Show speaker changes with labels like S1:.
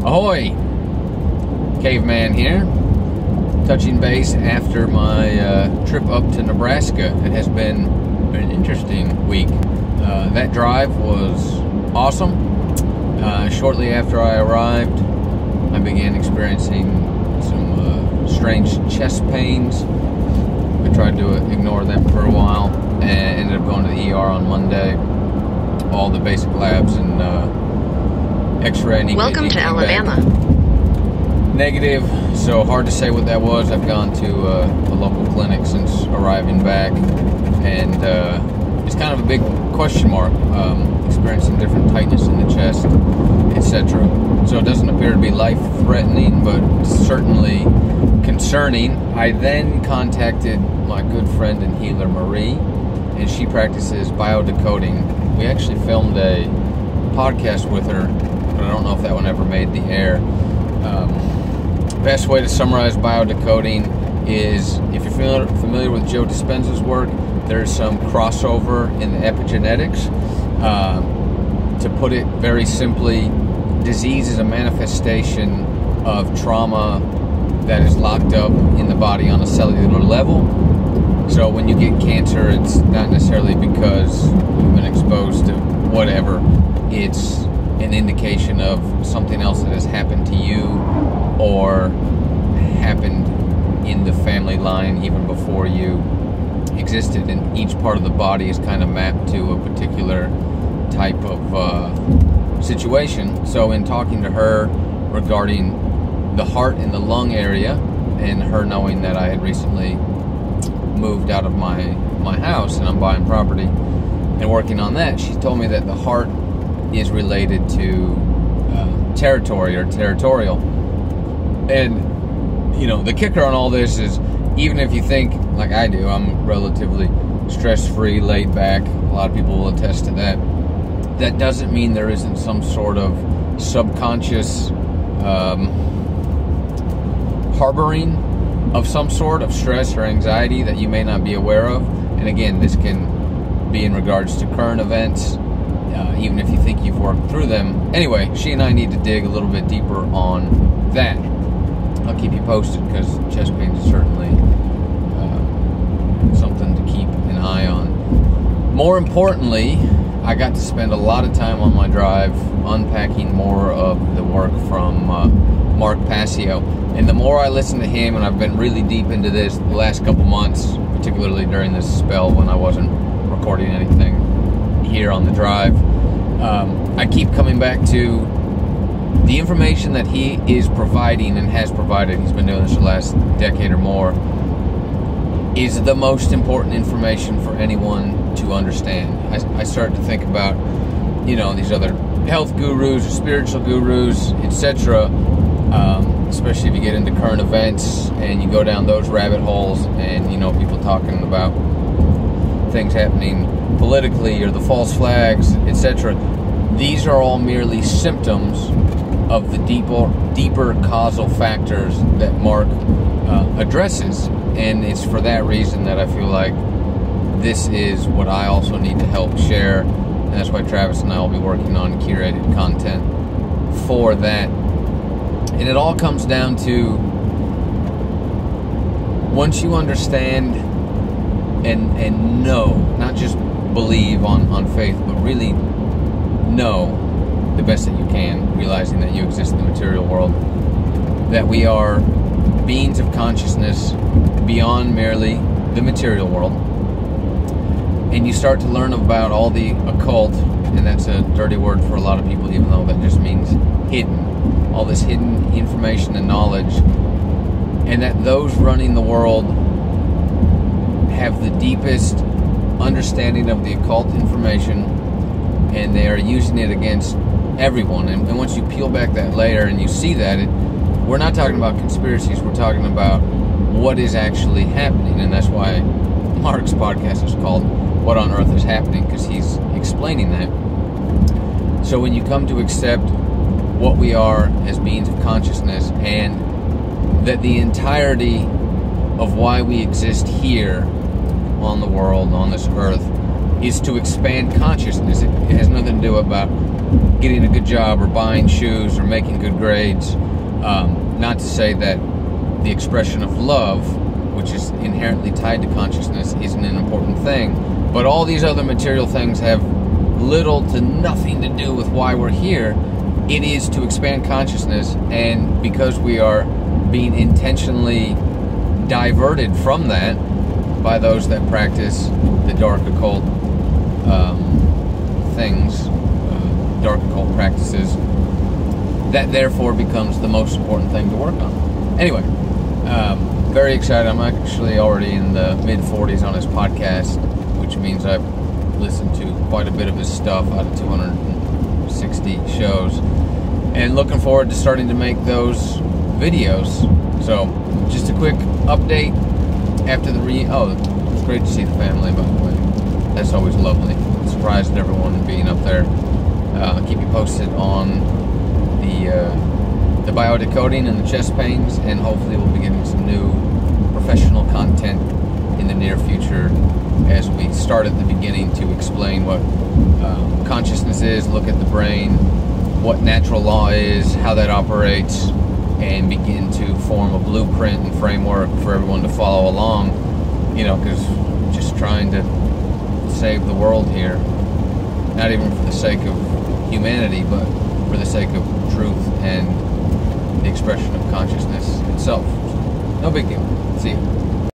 S1: Ahoy! Caveman here, touching base after my trip up to Nebraska. It has been an interesting week. That drive was awesome. Shortly after I arrived, I began experiencing some strange chest pains. I tried to ignore them for a while and ended up going to the ER on Monday. All the basic labs and X-ray and EKG.
S2: Welcome to Alabama.
S1: Negative, so hard to say what that was. I've gone to a local clinic since arriving back, and it's kind of a big question mark, experiencing different tightness in the chest, etc. So it doesn't appear to be life-threatening, but certainly concerning. I then contacted my good friend and healer, Marie, and she practices BioDecoding. We actually filmed a podcast with her, but I don't know if that one ever made the air. Best way to summarize BioDecoding is, if you're familiar with Joe Dispenza's work, there's some crossover in the epigenetics. To put it very simply, disease is a manifestation of trauma that is locked up in the body on a cellular level. So when you get cancer, it's not necessarily because you've been exposed to whatever. It's an indication of something else that has happened to you or happened in the family line even before you existed. And each part of the body is kind of mapped to a particular type of situation. So in talking to her regarding the heart and the lung area, and her knowing that I had recently moved out of my house and I'm buying property and working on that, she told me that the heart is related to territory or territorial. And, you know, the kicker on all this is, even if you think, like I do, I'm relatively stress-free, laid back, a lot of people will attest to that, that doesn't mean there isn't some sort of subconscious harboring of some sort of stress or anxiety that you may not be aware of. And again, this can be in regards to current events, even if you think you've worked through them. Anyway, she and I need to dig a little bit deeper on that. I'll keep you posted, because chest pain is certainly something to keep an eye on. More importantly, I got to spend a lot of time on my drive unpacking more of the work from Mark Passio. And the more I listen to him, and I've been really deep into this the last couple months, particularly during this spell when I wasn't recording anything here on the drive, I keep coming back to the information that he is providing and has provided. He's been doing this for the last decade or more, is the most important information for anyone to understand. I start to think about, you know, these other health gurus or spiritual gurus, etc., especially if you get into current events and you go down those rabbit holes, and, you know, people talking about things happening politically or the false flags, etc. These are all merely symptoms of the deeper causal factors that Mark addresses. And it's for that reason that I feel like this is what I also need to help share. And that's why Travis and I will be working on curated content for that. And it all comes down to, once you understand and know, not just believe on faith, but really know the best that you can, realizing that you exist in the material world, that we are beings of consciousness beyond merely the material world. And you start to learn about all the occult, and that's a dirty word for a lot of people, even though that just means hidden. All this hidden information and knowledge, and that those running the world have the deepest understanding of the occult information, and they are using it against everyone. And once you peel back that layer and you see that, we're not talking about conspiracies, we're talking about what is actually happening. And that's why Mark's podcast is called What on Earth is Happening, because he's explaining that. So when you come to accept what we are as beings of consciousness, and that the entirety of why we exist here on the world, on this earth, is to expand consciousness. It has nothing to do about getting a good job or buying shoes or making good grades. Not to say that the expression of love, which is inherently tied to consciousness, isn't an important thing, but all these other material things have little to nothing to do with why we're here. It is to expand consciousness, and because we are being intentionally diverted from that by those that practice the dark occult things, dark occult practices, that therefore becomes the most important thing to work on. Anyway, very excited. I'm actually already in the mid-40s on his podcast, which means I've listened to quite a bit of his stuff out of 260 shows, and looking forward to starting to make those videos. So, just a quick update after the it's great to see the family, by the way. That's always lovely. I'm surprised at everyone being up there. I'll keep you posted on the biodecoding and the chest pains, and hopefully we'll be getting some new professional content in the near future as we start at the beginning to explain what consciousness is, look at the brain, what natural law is, how that operates, and begin to form a blueprint and framework for everyone to follow along, because just trying to save the world here, not even for the sake of humanity, but for the sake of truth and the expression of consciousness itself. No big deal. See you.